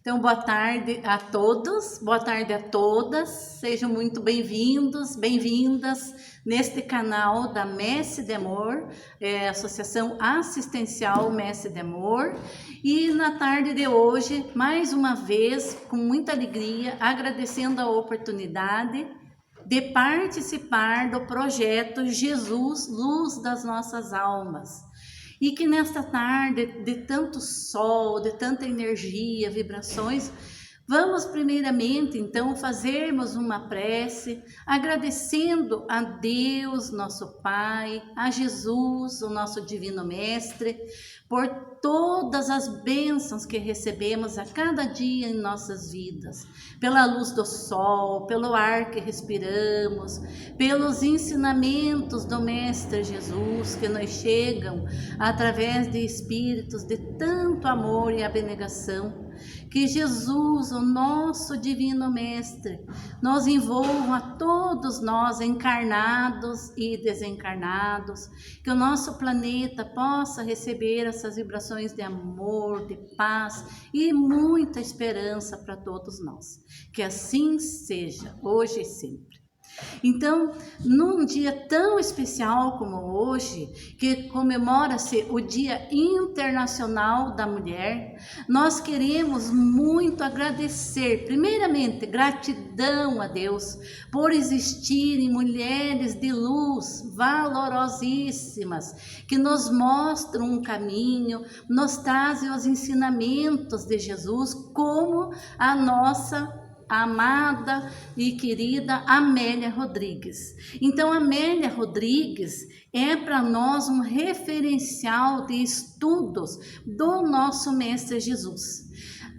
Então, boa tarde a todos, boa tarde a todas, sejam muito bem-vindos, bem-vindas neste canal da Messe de Amor, Associação Assistencial Messe de Amor. E na tarde de hoje, mais uma vez, com muita alegria, agradecendo a oportunidade de participar do projeto Jesus, Luz das Nossas Almas. E que nesta tarde de tanto sol, de tanta energia, vibrações, vamos primeiramente então fazermos uma prece, agradecendo a Deus, nosso Pai, a Jesus, o nosso Divino Mestre, por todas as bênçãos que recebemos a cada dia em nossas vidas, pela luz do sol, pelo ar que respiramos, pelos ensinamentos do Mestre Jesus que nos chegam através de espíritos de tanto amor e abnegação. Que Jesus, o nosso Divino Mestre, nos envolva a todos nós, encarnados e desencarnados, que o nosso planeta possa receber essas vibrações de amor, de paz e muita esperança para todos nós. Que assim seja, hoje e sempre. Então, num dia tão especial como hoje, que comemora-se o Dia Internacional da Mulher, nós queremos muito agradecer, primeiramente, gratidão a Deus por existirem mulheres de luz valorosíssimas, que nos mostram um caminho, nos trazem os ensinamentos de Jesus, como a nossa amada e querida Amélia Rodrigues. Então, Amélia Rodrigues é para nós um referencial de estudos do nosso Mestre Jesus.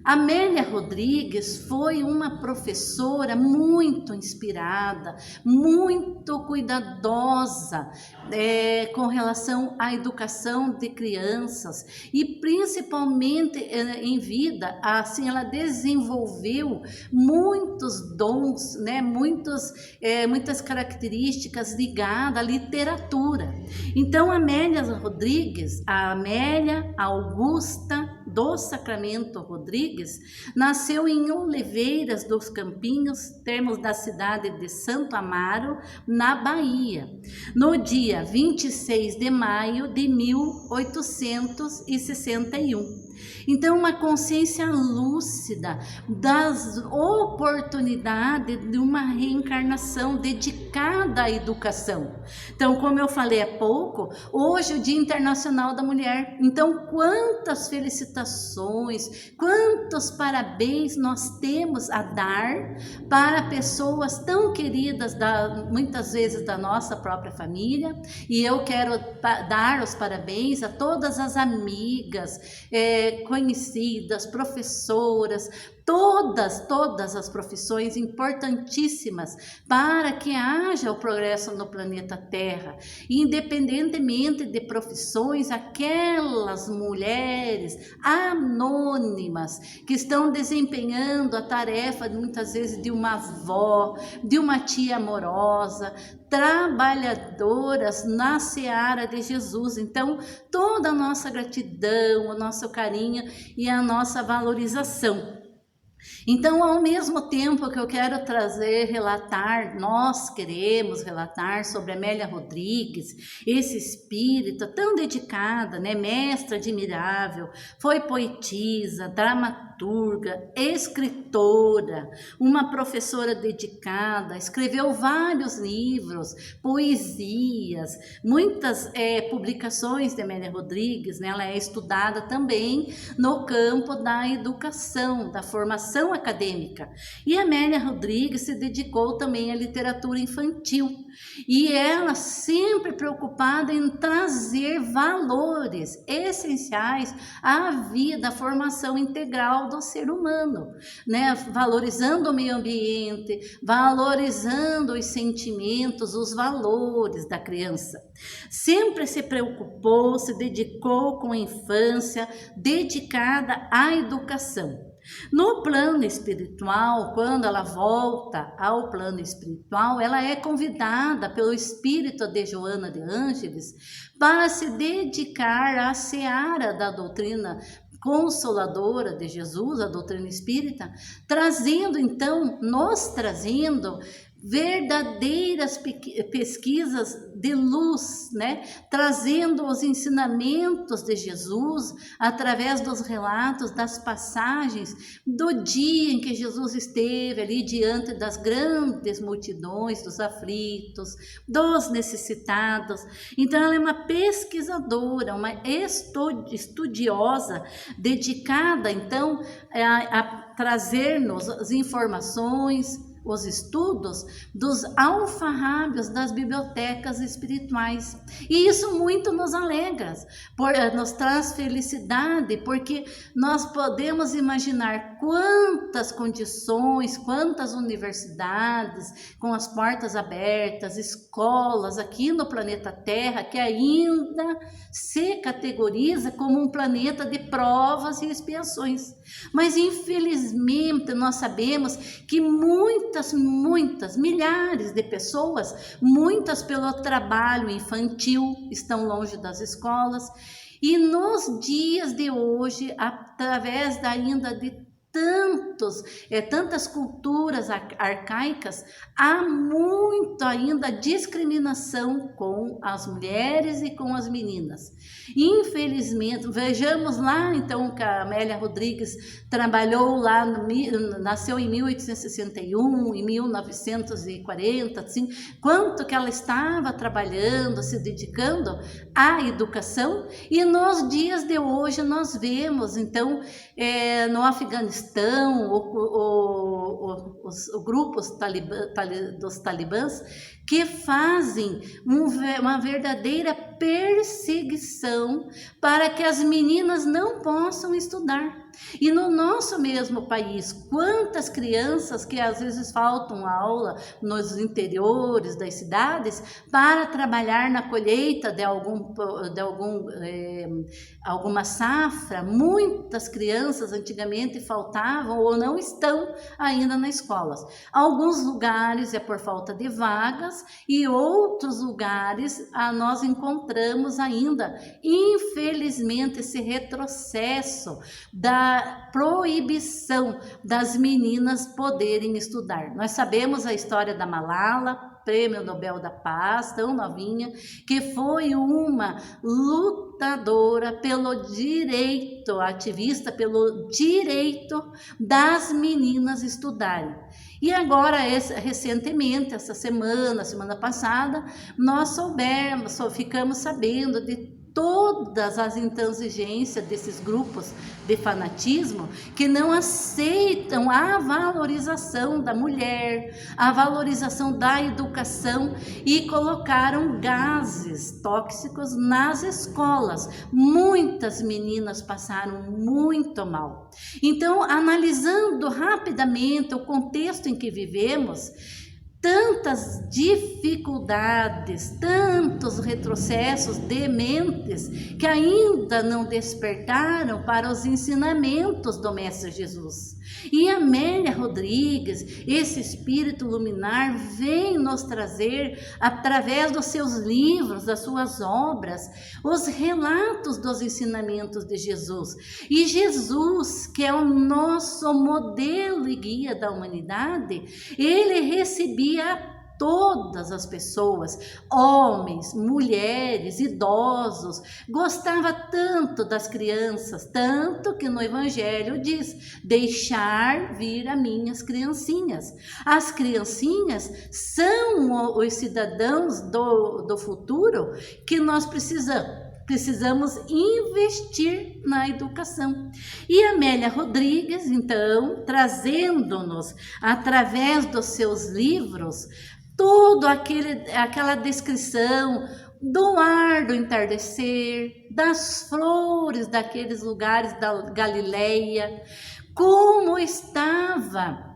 Amélia Rodrigues foi uma professora muito inspirada, muito cuidadosa com relação à educação de crianças e principalmente em vida, assim ela desenvolveu muitos dons, né, muitas características ligadas à literatura. Então, Amélia Rodrigues, a Amélia Augusta do Sacramento Rodrigues, nasceu em Oliveiras dos Campinhos, termos da cidade de Santo Amaro, na Bahia, no dia 26 de maio de 1861. Então, uma consciência lúcida das oportunidades de uma reencarnação dedicada à educação. Então, como eu falei há pouco, hoje é o Dia Internacional da Mulher. Então, quantas felicitações, quantos parabéns nós temos a dar para pessoas tão queridas, muitas vezes da nossa própria família. E eu quero dar os parabéns a todas as amigas, conhecidas, professoras, todas as profissões importantíssimas para que haja o progresso no planeta Terra, independentemente de profissões, aquelas mulheres anônimas que estão desempenhando a tarefa muitas vezes de uma avó, de uma tia amorosa, trabalhadoras na seara de Jesus. Então, toda a nossa gratidão, o nosso carinho e a nossa valorização. Então, ao mesmo tempo que eu quero nós queremos relatar sobre Amélia Rodrigues, esse espírito tão dedicada, né, mestra admirável, foi poetisa, dramaturga, escritora, uma professora dedicada, escreveu vários livros, poesias, muitas publicações de Amélia Rodrigues, né, ela é estudada também no campo da educação, da formação acadêmica. E Amélia Rodrigues se dedicou também à literatura infantil. E ela sempre preocupada em trazer valores essenciais à vida, à formação integral do ser humano, né? Valorizando o meio ambiente, valorizando os sentimentos, os valores da criança. Sempre se preocupou, se dedicou com a infância, dedicada à educação. No plano espiritual, quando ela volta ao plano espiritual, ela é convidada pelo espírito de Joana de Ângeles para se dedicar à seara da doutrina consoladora de Jesus, a doutrina espírita, nos trazendo verdadeiras pesquisas de luz, né? Trazendo os ensinamentos de Jesus através dos relatos, das passagens do dia em que Jesus esteve ali diante das grandes multidões, dos aflitos, dos necessitados. Então ela é uma pesquisadora, uma estudiosa, dedicada então a trazer-nos as informações, os estudos dos alfarrábios das bibliotecas espirituais. E isso muito nos alegra, nos traz felicidade, porque nós podemos imaginar quantas condições, quantas universidades com as portas abertas, escolas aqui no planeta Terra, que ainda se categoriza como um planeta de provas e expiações. Mas infelizmente nós sabemos que muitas, milhares de pessoas, muitas pelo trabalho infantil, estão longe das escolas. E nos dias de hoje, através ainda de tantas culturas arcaicas, há muito ainda discriminação com as mulheres e com as meninas. Infelizmente, vejamos lá então que a Amélia Rodrigues trabalhou lá, nasceu em 1861, em 1940, assim, quanto que ela estava trabalhando, se dedicando à educação, e nos dias de hoje nós vemos então no Afeganistão, os grupos dos talibãs que fazem uma verdadeira perseguição para que as meninas não possam estudar. E no nosso mesmo país, quantas crianças que às vezes faltam aula nos interiores das cidades para trabalhar na colheita de alguma safra. Muitas crianças antigamente faltavam ou não estão ainda nas escolas. Alguns lugares é por falta de vagas e outros lugares nós encontramos ainda, infelizmente, esse retrocesso da proibição das meninas poderem estudar. Nós sabemos a história da Malala, Prêmio Nobel da Paz, tão novinha, que foi uma lutadora pelo direito, ativista pelo direito das meninas estudarem. E agora, recentemente, essa semana passada, nós ficamos sabendo de todas as intransigências desses grupos de fanatismo que não aceitam a valorização da mulher, a valorização da educação, e colocaram gases tóxicos nas escolas. Muitas meninas passaram muito mal. Então, analisando rapidamente o contexto em que vivemos, tantas dificuldades, tantos retrocessos de mentes que ainda não despertaram para os ensinamentos do Mestre Jesus. E Amélia Rodrigues, esse espírito luminar, vem nos trazer, através dos seus livros, das suas obras, os relatos dos ensinamentos de Jesus. E Jesus, que é o nosso modelo e guia da humanidade, ele recebia todas as pessoas, homens, mulheres, idosos, gostava tanto das crianças, tanto que no Evangelho diz: deixar vir a minhas criancinhas. As criancinhas são os cidadãos do futuro que nós precisamos investir na educação. E Amélia Rodrigues, então, trazendo-nos, através dos seus livros, aquela descrição do ar do entardecer, das flores daqueles lugares da Galileia, como estava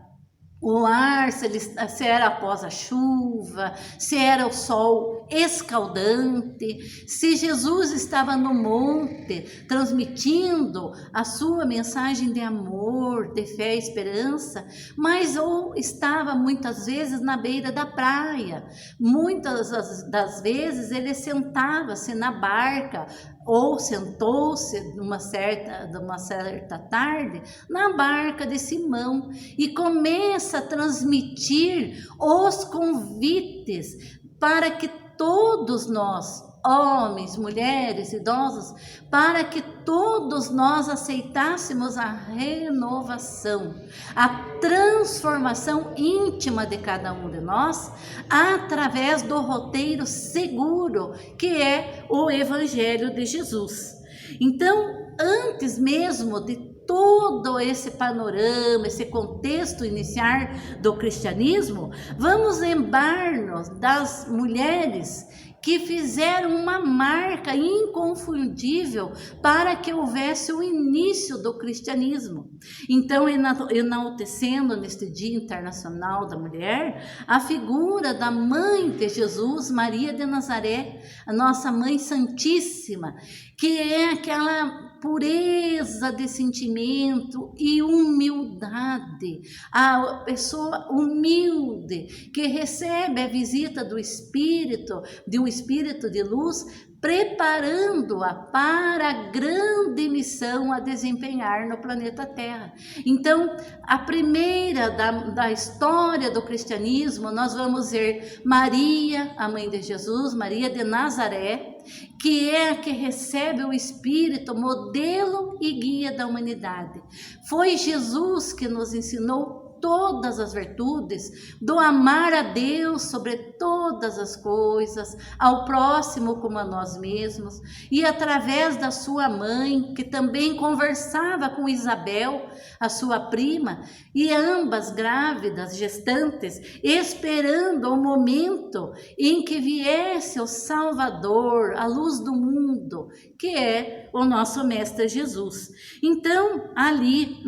o ar, se era após a chuva, se era o sol escaldante, se Jesus estava no monte transmitindo a sua mensagem de amor, de fé e esperança, mas ou estava muitas vezes na beira da praia. Muitas das vezes ele sentava-se na barca ou sentou-se numa certa tarde na barca de Simão e começa a transmitir os convites para que todos nós, homens, mulheres, idosos, para que todos nós aceitássemos a renovação, a transformação íntima de cada um de nós, através do roteiro seguro que é o Evangelho de Jesus. Então, antes mesmo de todo esse panorama, esse contexto inicial do cristianismo, vamos lembrar-nos das mulheres que fizeram uma marca inconfundível para que houvesse o início do cristianismo. Então, enaltecendo neste Dia Internacional da Mulher, a figura da Mãe de Jesus, Maria de Nazaré, a nossa Mãe Santíssima, que é aquela pureza de sentimento e humildade, a pessoa humilde que recebe a visita do Espírito, de um Espírito de luz, preparando-a para a grande missão a desempenhar no planeta Terra. Então, a primeira da história do cristianismo, nós vamos ver Maria, a mãe de Jesus, Maria de Nazaré, que é a que recebe o Espírito, modelo e guia da humanidade. Foi Jesus que nos ensinou todas as virtudes do amar a Deus sobre todas as coisas, ao próximo como a nós mesmos, e através da sua mãe, que também conversava com Isabel, a sua prima, e ambas grávidas, gestantes, esperando o momento em que viesse o Salvador, a luz do mundo, que é o nosso Mestre Jesus. Então, ali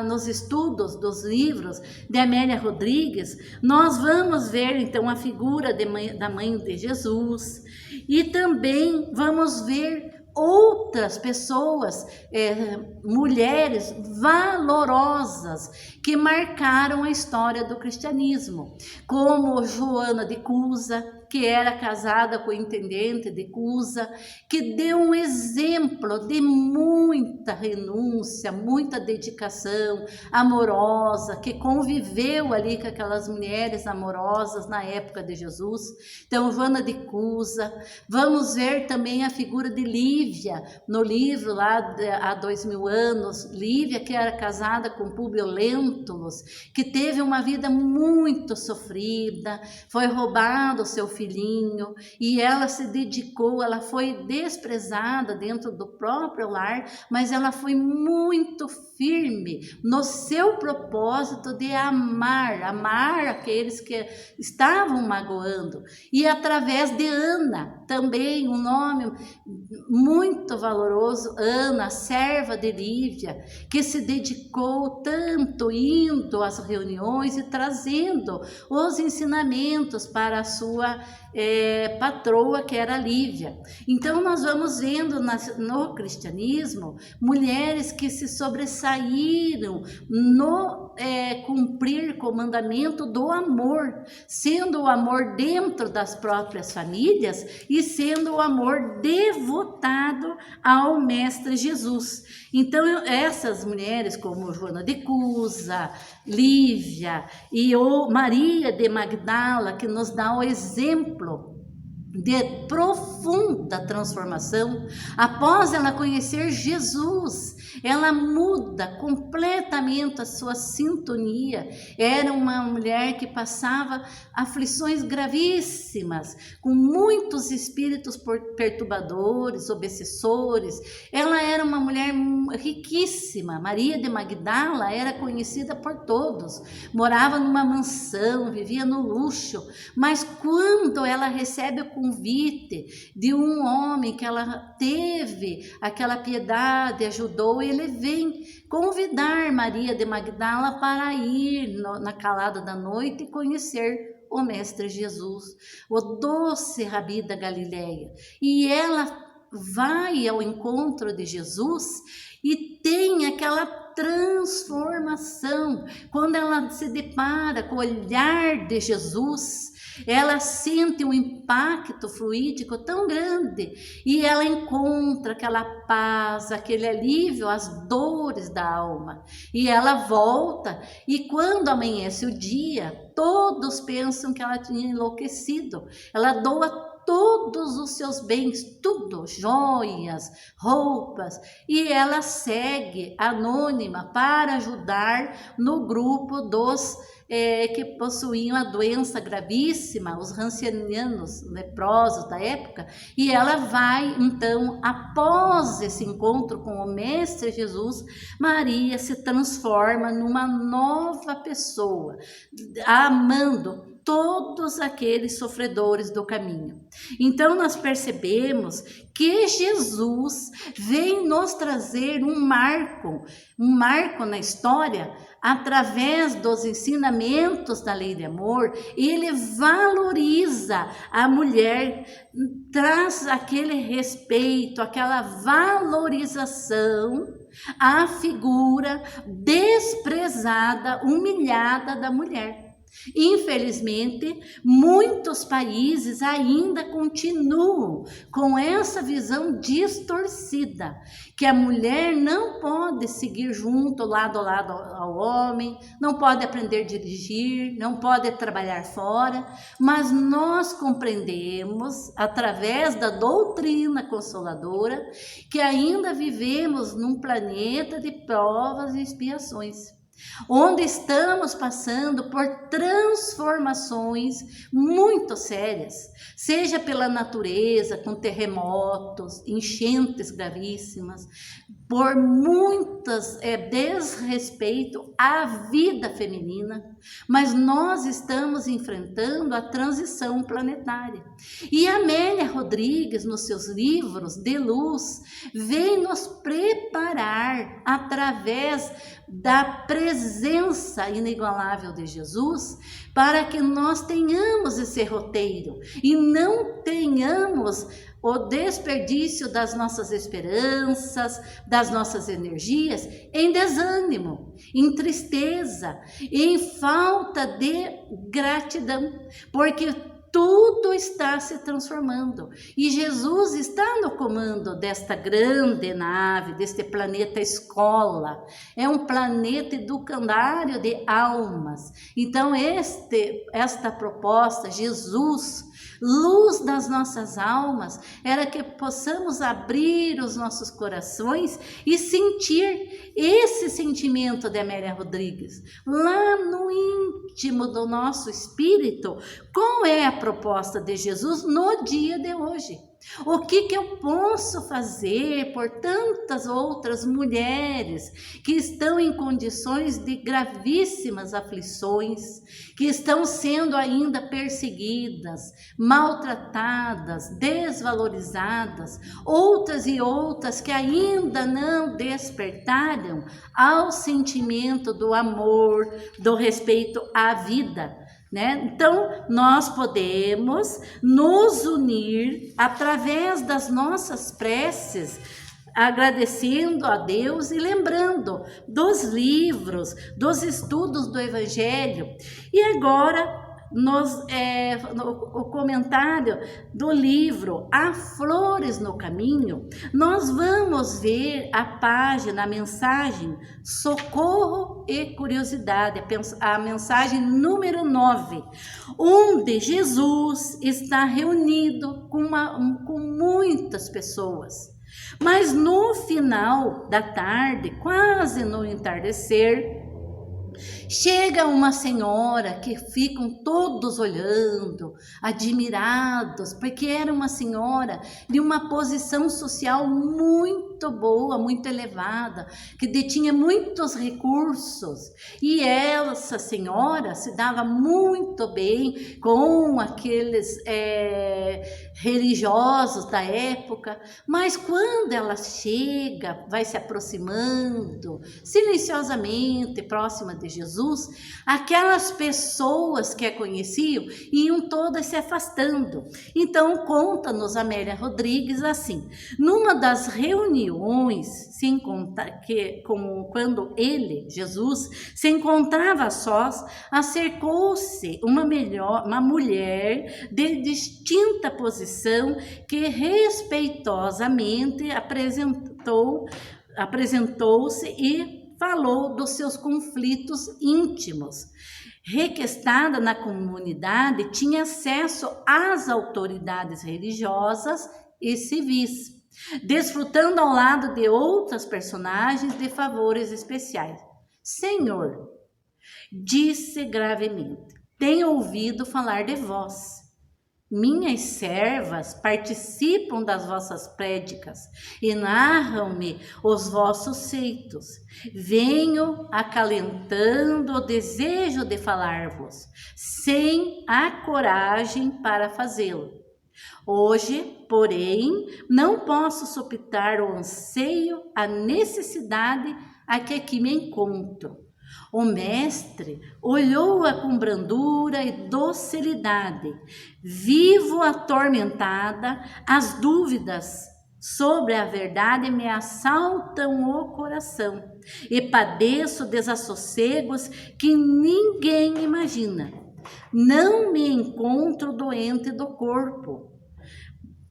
nos estudos dos livros de Amélia Rodrigues, nós vamos ver então a figura da mãe de Jesus, e também vamos ver outras pessoas, mulheres valorosas que marcaram a história do cristianismo, como Joana de Cusa, que era casada com o intendente de Cusa, que deu um exemplo de muita renúncia, muita dedicação amorosa, que conviveu ali com aquelas mulheres amorosas na época de Jesus. Então, Joana de Cusa. Vamos ver também a figura de Lívia, no livro lá há 2000 anos, Lívia, que era casada com Públio Lentulus, que teve uma vida muito sofrida, foi roubado o seu filhinho, e ela se dedicou, ela foi desprezada dentro do próprio lar, mas ela foi muito firme no seu propósito de amar aqueles que estavam magoando. E através de Ana, também um nome muito valoroso, Ana, serva de Lívia, que se dedicou tanto indo às reuniões e trazendo os ensinamentos para a sua patroa, que era Lívia. Então nós vamos vendo no cristianismo mulheres que se sobressaíram no cumprir o mandamento do amor, sendo o amor dentro das próprias famílias e sendo o amor devotado ao Mestre Jesus. Então essas mulheres como Joana de Cusa, Lívia e Maria de Magdala, que nos dá o exemplo de profunda transformação, após ela conhecer Jesus, ela muda completamente a sua sintonia. Era uma mulher que passava aflições gravíssimas, com muitos espíritos perturbadores, obsessores. Ela era uma mulher riquíssima. Maria de Magdala era conhecida por todos, morava numa mansão, vivia no luxo, mas quando ela recebe o convite de um homem que ela teve aquela piedade, ajudou, ele vem convidar Maria de Magdala para ir na calada da noite e conhecer o Mestre Jesus, o doce Rabi da Galileia. E ela vai ao encontro de Jesus e tem aquela transformação. Quando ela se depara com o olhar de Jesus, Ela sente um impacto fluídico tão grande e ela encontra aquela paz, aquele alívio às dores da alma. E ela volta, e quando amanhece o dia, todos pensam que ela tinha enlouquecido. Ela doa todos os seus bens, tudo, joias, roupas, e ela segue anônima para ajudar no grupo dos que possuíam a doença gravíssima, os rancenianos, leprosos da época, e ela vai, então, após esse encontro com o Mestre Jesus, Maria se transforma numa nova pessoa, amando todos aqueles sofredores do caminho. Então nós percebemos que Jesus vem nos trazer um marco na história, através dos ensinamentos da lei de amor. Ele valoriza a mulher, traz aquele respeito, aquela valorização à figura desprezada, humilhada da mulher. Infelizmente, muitos países ainda continuam com essa visão distorcida, que a mulher não pode seguir junto, lado a lado ao homem, não pode aprender a dirigir, não pode trabalhar fora, mas nós compreendemos, através da doutrina consoladora, que ainda vivemos num planeta de provas e expiações, onde estamos passando por transformações muito sérias, seja pela natureza, com terremotos, enchentes gravíssimas, por muitas desrespeito à vida feminina, mas nós estamos enfrentando a transição planetária. E Amélia Rodrigues, nos seus livros de luz, vem nos preparar através da presença inigualável de Jesus, para que nós tenhamos esse roteiro e não tenhamos o desperdício das nossas esperanças, das nossas energias em desânimo, em tristeza, em falta de gratidão, porque tudo está se transformando e Jesus está no comando desta grande nave, deste planeta escola. É um planeta educandário de almas. Então esta proposta, Jesus, luz das nossas almas, era que possamos abrir os nossos corações e sentir esse sentimento de Amélia Rodrigues lá no íntimo do nosso espírito. Qual é a proposta de Jesus no dia de hoje? O que eu posso fazer por tantas outras mulheres que estão em condições de gravíssimas aflições, que estão sendo ainda perseguidas, maltratadas, desvalorizadas, outras e outras que ainda não despertaram ao sentimento do amor, do respeito à vida, né? Então, nós podemos nos unir através das nossas preces, agradecendo a Deus e lembrando dos livros, dos estudos do Evangelho. E agora, o comentário do livro Há Flores no Caminho, nós vamos ver a página, a mensagem Socorro e Curiosidade, a mensagem número 9, onde Jesus está reunido com muitas pessoas. Mas no final da tarde, quase no entardecer, chega uma senhora que ficam todos olhando, admirados, porque era uma senhora de uma posição social muito boa, muito elevada, que detinha muitos recursos. E essa senhora se dava muito bem com aqueles religiosos da época, mas quando ela chega, vai se aproximando silenciosamente, próxima de Jesus, aquelas pessoas que a conheciam iam todas se afastando. Então conta-nos Amélia Rodrigues assim: numa das reuniões reuniões, quando ele, Jesus, se encontrava a sós, acercou-se uma mulher de distinta posição que respeitosamente apresentou-se e falou dos seus conflitos íntimos. Requestada na comunidade, tinha acesso às autoridades religiosas e civis, desfrutando ao lado de outras personagens de favores especiais. Senhor, disse gravemente, tenho ouvido falar de vós. Minhas servas participam das vossas prédicas e narram-me os vossos feitos. Venho acalentando o desejo de falar-vos, sem a coragem para fazê-lo. Hoje, porém, não posso suportar o anseio, a necessidade a que aqui me encontro. O mestre olhou-a com brandura e docilidade. Vivo atormentada, as dúvidas sobre a verdade me assaltam o coração e padeço desassossegos que ninguém imagina. Não me encontro doente do corpo.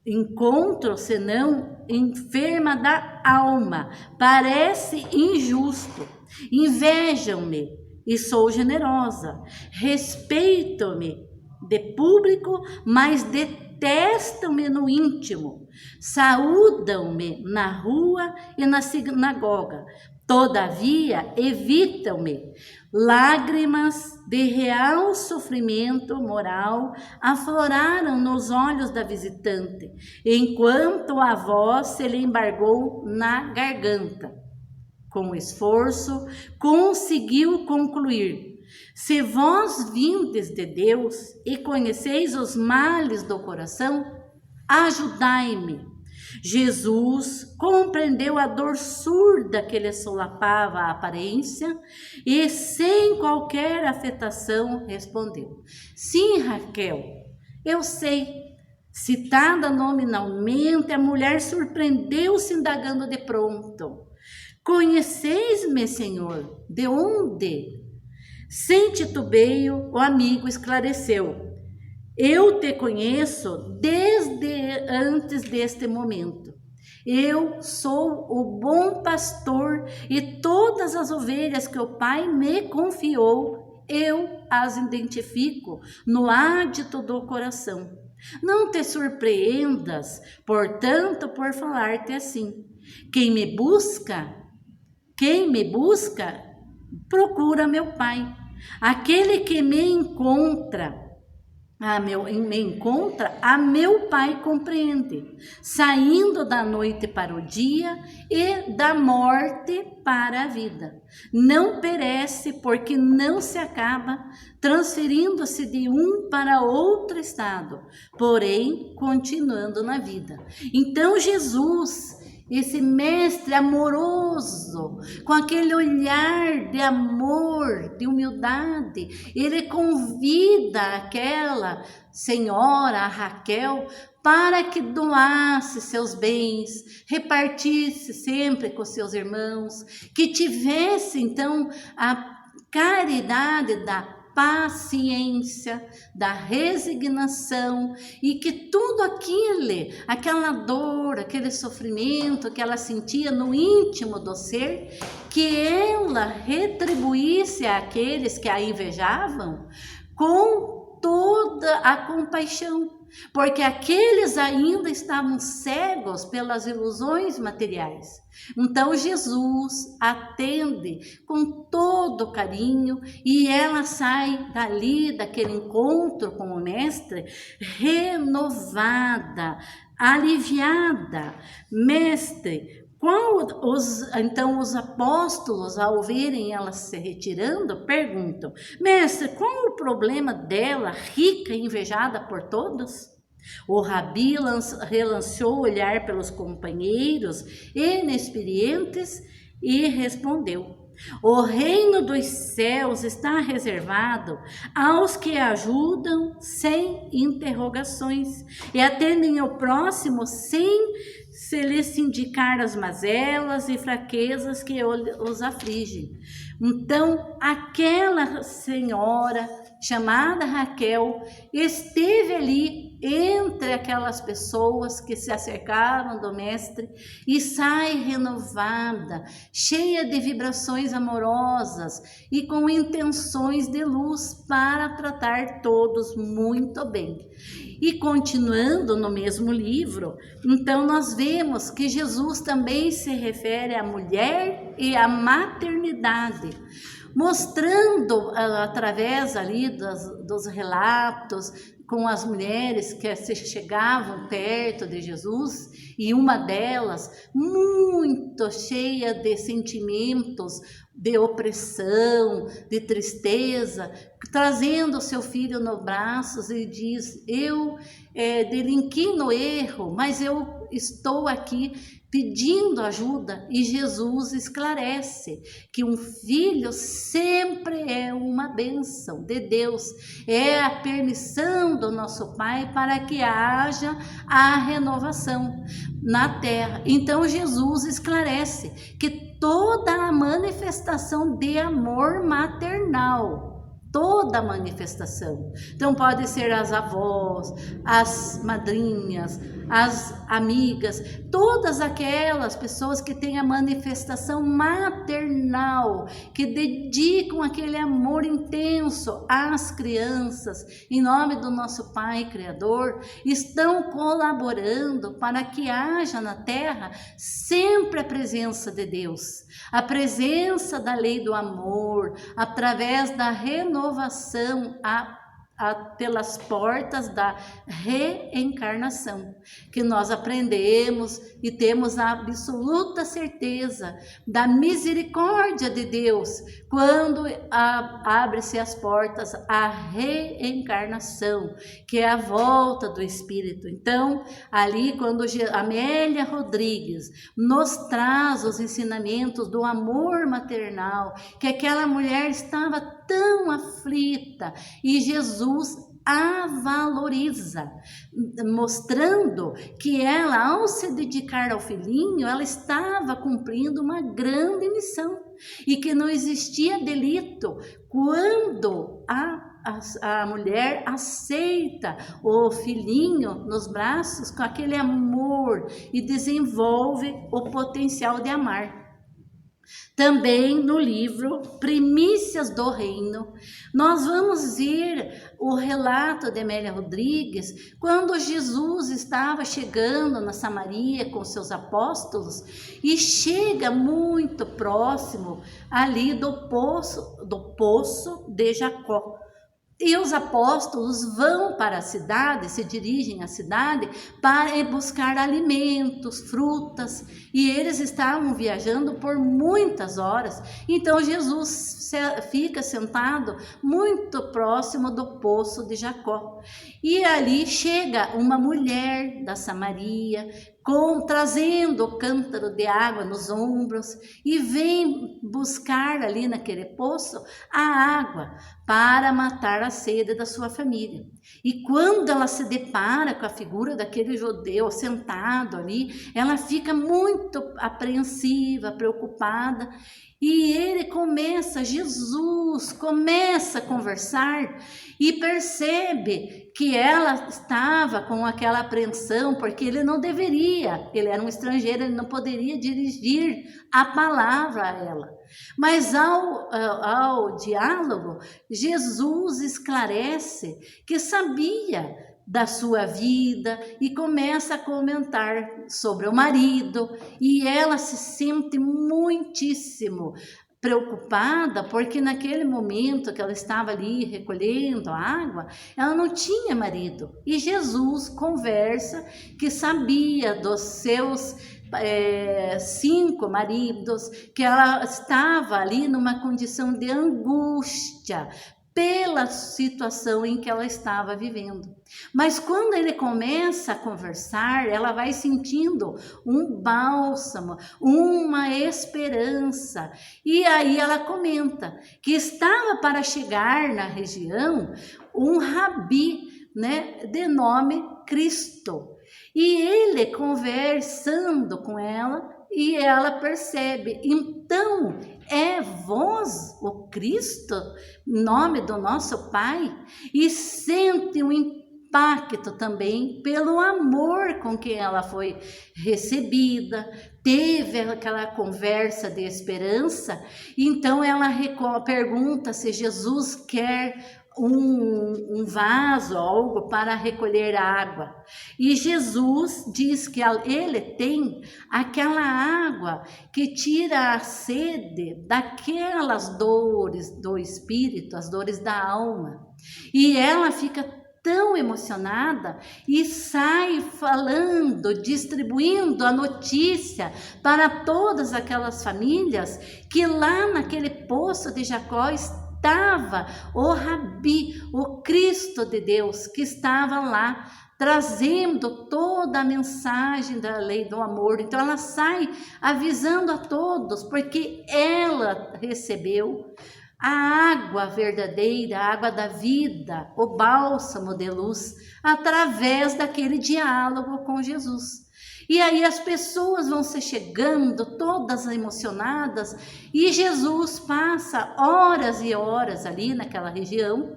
Encontro senão enferma da alma. Parece injusto. Invejam-me e sou generosa. Respeito-me de público, mas detestam-me no íntimo. Saúdam-me na rua e na sinagoga. Todavia, evitam-me. Lágrimas de real sofrimento moral afloraram nos olhos da visitante, enquanto a voz se lhe embargou na garganta. Com esforço, conseguiu concluir: se vós vindes de Deus e conheceis os males do coração, ajudai-me. Jesus compreendeu a dor surda que lhe solapava a aparência e, sem qualquer afetação, respondeu: sim, Raquel, eu sei. Citada nominalmente, a mulher surpreendeu-se, indagando de pronto: conheceis-me, Senhor? De onde? Sem titubeio, o amigo esclareceu: eu te conheço desde antes deste momento. Eu sou o bom pastor e todas as ovelhas que o Pai me confiou, eu as identifico no ádito do coração. Não te surpreendas, portanto, por falar-te assim. Quem me busca, procura meu Pai. Aquele que me encontra, a meu Pai compreende, saindo da noite para o dia e da morte para a vida. Não perece porque não se acaba, transferindo-se de um para outro estado, porém continuando na vida. Então Jesus, esse mestre amoroso, com aquele olhar de amor, de humildade, ele convida aquela senhora, a Raquel, para que doasse seus bens, repartisse sempre com seus irmãos, que tivesse então a caridade da paciência, da resignação, e que tudo aquela dor, aquele sofrimento que ela sentia no íntimo do ser, que ela retribuísse àqueles que a invejavam com toda a compaixão, porque aqueles ainda estavam cegos pelas ilusões materiais. Então Jesus atende com todo carinho e ela sai dali, daquele encontro com o mestre, renovada, aliviada. Mestre, então os apóstolos, ao verem ela se retirando, perguntam: mestre, qual o problema dela, rica e invejada por todos? O Rabi relançou o olhar pelos companheiros inexperientes e respondeu: O reino dos céus está reservado aos que ajudam sem interrogações e atendem ao próximo sem se lhes indicar as mazelas e fraquezas que os afligem. Então, aquela senhora chamada Raquel esteve ali entre aquelas pessoas que se acercaram do mestre e sai renovada, cheia de vibrações amorosas e com intenções de luz para tratar todos muito bem. E continuando no mesmo livro, então nós vemos que Jesus também se refere à mulher e à maternidade, mostrando através ali dos relatos com as mulheres que se chegavam perto de Jesus, e uma delas muito cheia de sentimentos de opressão, de tristeza, trazendo seu filho nos braços e diz: eu delinqui no erro, mas eu estou aqui pedindo ajuda. E Jesus esclarece que um filho sempre é uma bênção de Deus, é a permissão do nosso Pai para que haja a renovação na terra. Então Jesus esclarece que toda a manifestação de amor maternal, toda manifestação, então pode ser as avós, as madrinhas, as amigas, todas aquelas pessoas que têm a manifestação maternal, que dedicam aquele amor intenso às crianças, em nome do nosso Pai Criador, estão colaborando para que haja na terra sempre a presença de Deus, a presença da lei do amor, através da renovação pelas portas da reencarnação, que nós aprendemos e temos a absoluta certeza da misericórdia de Deus quando abre-se as portas à reencarnação, que é a volta do Espírito. Então, ali quando Amélia Rodrigues nos traz os ensinamentos do amor maternal, que aquela mulher estava tão aflita e Jesus a valoriza, mostrando que ela, ao se dedicar ao filhinho, ela estava cumprindo uma grande missão e que não existia delito quando a mulher aceita o filhinho nos braços com aquele amor e desenvolve o potencial de amar. Também no livro Primícias do Reino, nós vamos ver o relato de Amélia Rodrigues, quando Jesus estava chegando na Samaria com seus apóstolos e chega muito próximo ali do poço de Jacó. E os apóstolos vão para a cidade, se dirigem à cidade para buscar alimentos, frutas, e eles estavam viajando por muitas horas. Então Jesus fica sentado muito próximo do poço de Jacó. E ali chega uma mulher da Samaria, trazendo o cântaro de água nos ombros, e vem buscar ali naquele poço a água para matar a sede da sua família. E quando ela se depara com a figura daquele judeu sentado ali, ela fica muito apreensiva, preocupada, e Jesus começa a conversar e percebe que ela estava com aquela apreensão, porque ele era um estrangeiro, ele não poderia dirigir a palavra a ela. Mas ao diálogo, Jesus esclarece que sabia da sua vida e começa a comentar sobre o marido, e ela se sente muitíssimo preocupada, porque naquele momento que ela estava ali recolhendo a água, ela não tinha marido. E Jesus conversa que sabia dos seus 5 maridos, que ela estava ali numa condição de angústia pela situação em que ela estava vivendo. Mas quando ele começa a conversar, ela vai sentindo um bálsamo, uma esperança. E aí ela comenta que estava para chegar na região um rabi, né, de nome Cristo. E ele conversando com ela, e ela percebe, então é vós o Cristo, nome do nosso Pai, e sente um impacto também pelo amor com que ela foi recebida, teve aquela conversa de esperança. Então ela pergunta se Jesus quer um vaso, algo para recolher água. E Jesus diz que ele tem aquela água que tira a sede daquelas dores do espírito, as dores da alma. E ela fica tão emocionada e sai falando, distribuindo a notícia para todas aquelas famílias que lá naquele poço de Jacó estava o Rabi, o Cristo de Deus, que estava lá trazendo toda a mensagem da lei do amor. Então ela sai avisando a todos, porque ela recebeu a água verdadeira, a água da vida, o bálsamo de luz, através daquele diálogo com Jesus. E aí as pessoas vão se chegando, todas emocionadas, e Jesus passa horas e horas ali naquela região,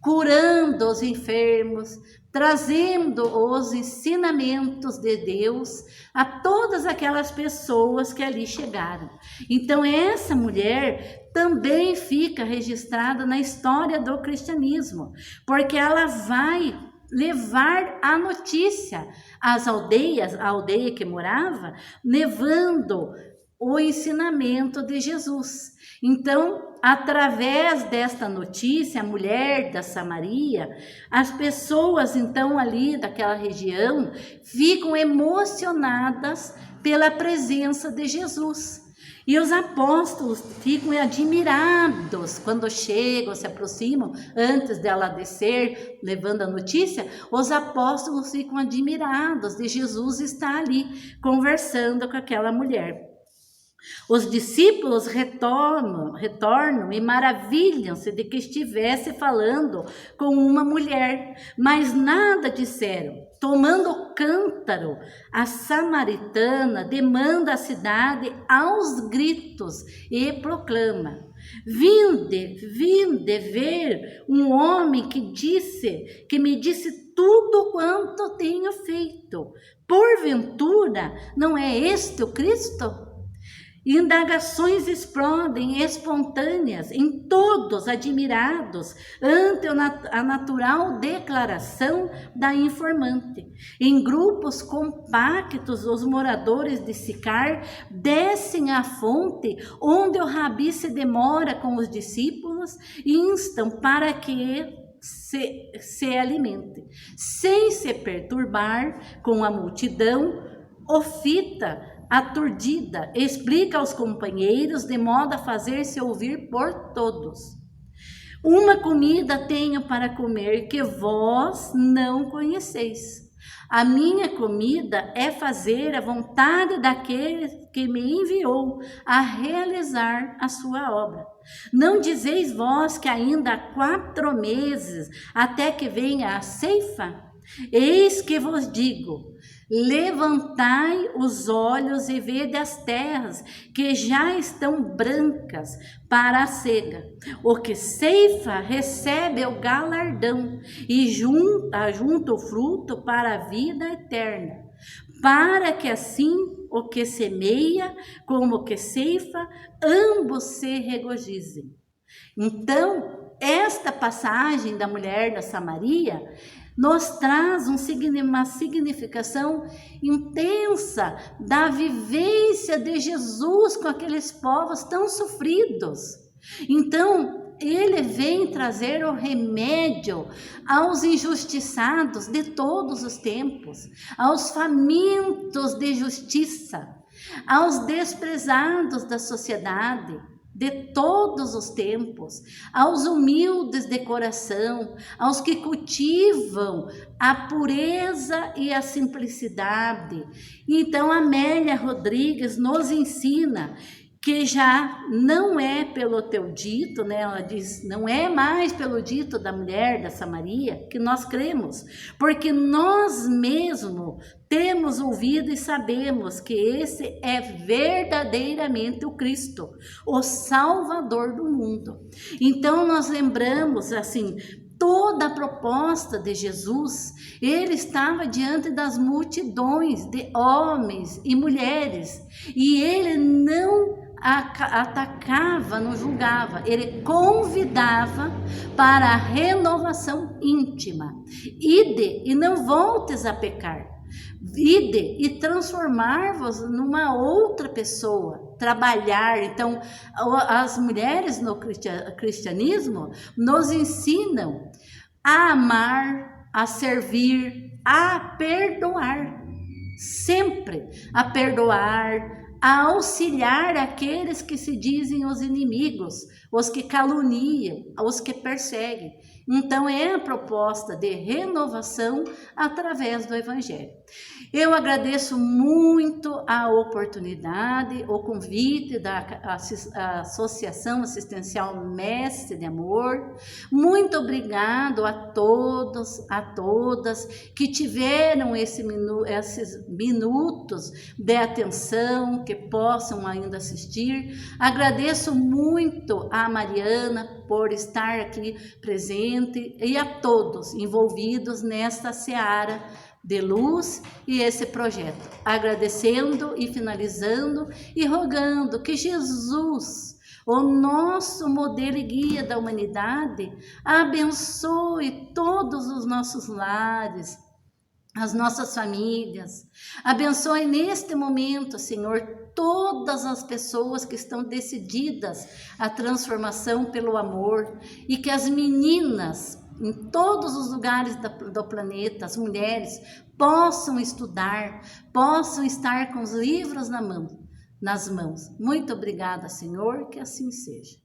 curando os enfermos, trazendo os ensinamentos de Deus a todas aquelas pessoas que ali chegaram. Então essa mulher também fica registrada na história do cristianismo, porque ela vai levar a notícia às aldeias, a aldeia que morava, levando o ensinamento de Jesus. Então, através desta notícia, a mulher da Samaria, as pessoas então ali daquela região ficam emocionadas pela presença de Jesus. E os apóstolos ficam admirados quando chegam, se aproximam, antes dela descer, levando a notícia, os apóstolos ficam admirados de Jesus estar ali, conversando com aquela mulher. Os discípulos retornam e maravilham-se de que estivesse falando com uma mulher, mas nada disseram. Tomando o cântaro, a samaritana demanda a cidade aos gritos e proclama: Vinde ver um homem que me disse tudo quanto tenho feito. Porventura, não é este o Cristo? Indagações explodem espontâneas em todos admirados ante a natural declaração da informante. Em grupos compactos, os moradores de Sicar descem à fonte onde o rabi se demora com os discípulos e instam para que se alimente. Sem se perturbar com a multidão, o fita aturdida, explica aos companheiros de modo a fazer-se ouvir por todos. Uma comida tenho para comer que vós não conheceis. A minha comida é fazer a vontade daquele que me enviou a realizar a sua obra. Não dizeis vós que ainda há 4 meses até que venha a ceifa? Eis que vos digo: levantai os olhos e vede as terras que já estão brancas para a cega. O que ceifa recebe o galardão e junta o fruto para a vida eterna, para que assim o que semeia como o que ceifa, ambos se regozijem. Então, esta passagem da mulher da Samaria nos traz uma significação intensa da vivência de Jesus com aqueles povos tão sofridos. Então, ele vem trazer o remédio aos injustiçados de todos os tempos, aos famintos de justiça, aos desprezados da sociedade, de todos os tempos, aos humildes de coração, aos que cultivam a pureza e a simplicidade. Então, Amélia Rodrigues nos ensina que já não é pelo teu dito, né? Ela diz, não é mais pelo dito da mulher da Samaria que nós cremos, porque nós mesmos temos ouvido e sabemos que esse é verdadeiramente o Cristo, o Salvador do mundo. Então nós lembramos assim, toda a proposta de Jesus, ele estava diante das multidões de homens e mulheres, e ele não atacava, não julgava, ele convidava para a renovação íntima. Ide e não voltes a pecar. Ide e transformar-vos numa outra pessoa, trabalhar. Então, as mulheres no cristianismo nos ensinam a amar, a servir, a perdoar, sempre a perdoar, a auxiliar aqueles que se dizem os inimigos, os que caluniam, os que perseguem. Então é a proposta de renovação através do Evangelho. Eu agradeço muito a oportunidade, o convite da Associação Assistencial Mestre de Amor. Muito obrigado a todos, a todas que tiveram esses minutos de atenção, que possam ainda assistir. Agradeço muito a Mariana por estar aqui presente e a todos envolvidos nesta seara de luz e esse projeto, agradecendo e finalizando e rogando que Jesus, o nosso modelo e guia da humanidade, abençoe todos os nossos lares, as nossas famílias. Abençoe neste momento, Senhor, todas as pessoas que estão decididas à transformação pelo amor, e que as meninas em todos os lugares do planeta, as mulheres, possam estudar, possam estar com os livros nas mãos. Muito obrigada, Senhor, que assim seja.